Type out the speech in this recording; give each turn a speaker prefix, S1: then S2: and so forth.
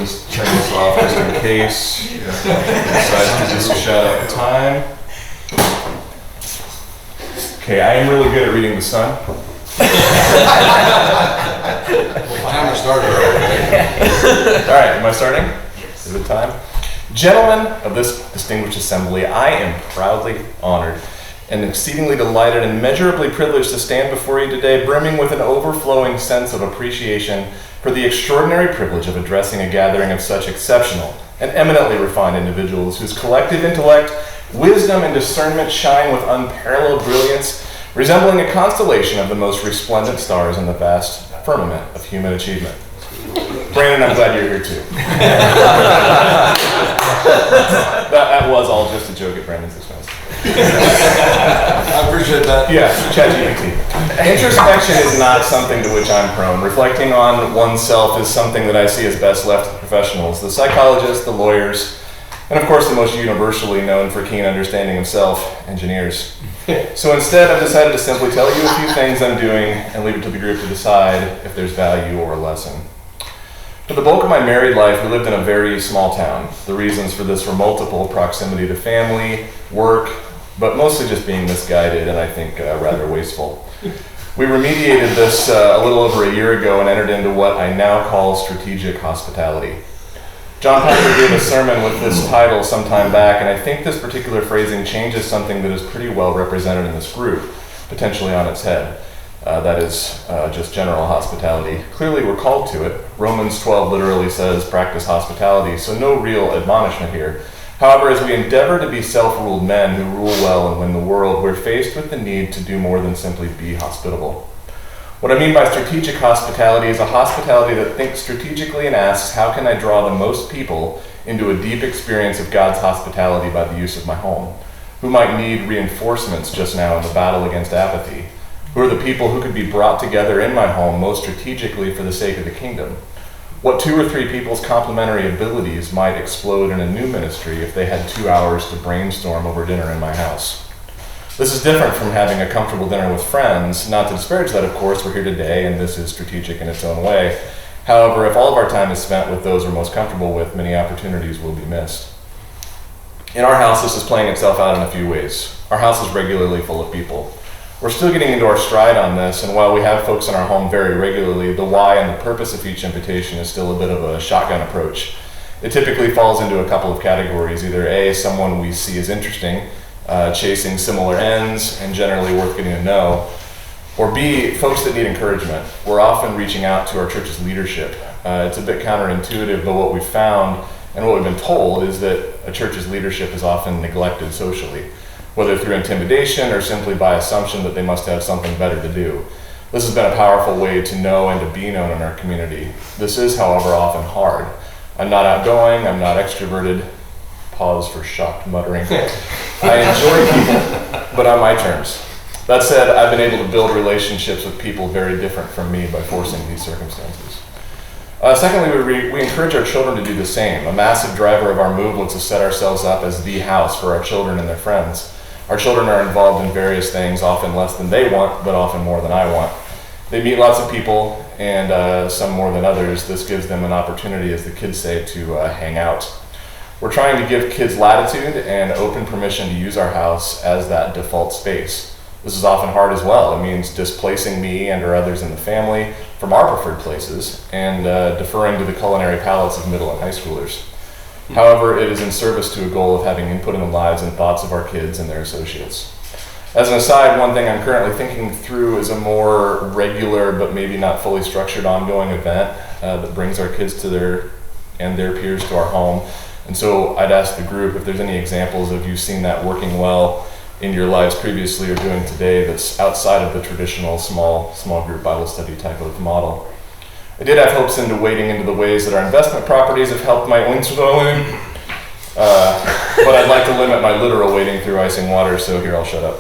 S1: just turn this off just in case. Decides to just shut up time. Okay, I am really good at reading the sun.
S2: Timer started already.
S1: All right, am I starting? Yes. Is it time? Gentlemen of this distinguished assembly, I am proudly honored and exceedingly delighted and measurably privileged to stand before you today, brimming with an overflowing sense of appreciation for the extraordinary privilege of addressing a gathering of such exceptional and eminently refined individuals whose collective intellect, wisdom, and discernment shine with unparalleled brilliance, resembling a constellation of the most resplendent stars in the vast firmament of human achievement. Brandon, I'm glad you're here too. that was all just a joke at Brandon's expense.
S2: I appreciate that.
S1: Yeah, ChatGPT. Introspection is not something to which I'm prone. Reflecting on oneself is something that I see as best left to professionals, the psychologists, the lawyers, and of course the most universally known for keen understanding of self, engineers. So instead, I've decided to simply tell you a few things I'm doing and leave it to the group to decide if there's value or a lesson. For the bulk of my married life, we lived in a very small town. The reasons for this were multiple: proximity to family, work, but mostly just being misguided and I think rather wasteful. We remediated this a little over a year ago and entered into what I now call strategic hospitality. John Piper gave a sermon with this title some time back, and I think this particular phrasing changes something that is pretty well represented in this group, potentially on its head. That is just general hospitality. Clearly we're called to it. Romans 12 literally says, practice hospitality, so no real admonishment here. However, as we endeavor to be self-ruled men who rule well and win the world, we're faced with the need to do more than simply be hospitable. What I mean by strategic hospitality is a hospitality that thinks strategically and asks, how can I draw the most people into a deep experience of God's hospitality by the use of my home? Who might need reinforcements just now in the battle against apathy? Who are the people who could be brought together in my home most strategically for the sake of the kingdom? What 2 or 3 people's complementary abilities might explode in a new ministry if they had 2 hours to brainstorm over dinner in my house? This is different from having a comfortable dinner with friends. Not to disparage that, of course, we're here today and this is strategic in its own way. However, if all of our time is spent with those we're most comfortable with, many opportunities will be missed. In our house, this is playing itself out in a few ways. Our house is regularly full of people. We're still getting into our stride on this, and while we have folks in our home very regularly, the why and the purpose of each invitation is still a bit of a shotgun approach. It typically falls into a couple of categories: either A, someone we see as interesting, chasing similar ends, and generally worth getting to know, or B, folks that need encouragement. We're often reaching out to our church's leadership. It's a bit counterintuitive, but what we've found and what we've been told is that a church's leadership is often neglected socially, whether through intimidation or simply by assumption that they must have something better to do. This has been a powerful way to know and to be known in our community. This is, however, often hard. I'm not outgoing, I'm not extroverted. Pause for shocked muttering. I enjoy people, but on my terms. That said, I've been able to build relationships with people very different from me by forcing these circumstances. Secondly, we encourage our children to do the same. A massive driver of our move was to set ourselves up as the house for our children and their friends. Our children are involved in various things, often less than they want, but often more than I want. They meet lots of people, and some more than others. This gives them an opportunity, as the kids say, to hang out. We're trying to give kids latitude and open permission to use our house as that default space. This is often hard as well. It means displacing me and or others in the family from our preferred places and deferring to the culinary palates of middle and high schoolers. However, it is in service to a goal of having input in the lives and thoughts of our kids and their associates. As an aside, one thing I'm currently thinking through is a more regular but maybe not fully structured ongoing event that brings our kids to their peers to our home. And so I'd ask the group if there's any examples of you seen that working well in your lives previously or doing today that's outside of the traditional small group Bible study type of model. I did have hopes into wading into the ways that our investment properties have helped my Winslow, but I'd like to limit my literal wading through icing water, so here I'll shut up.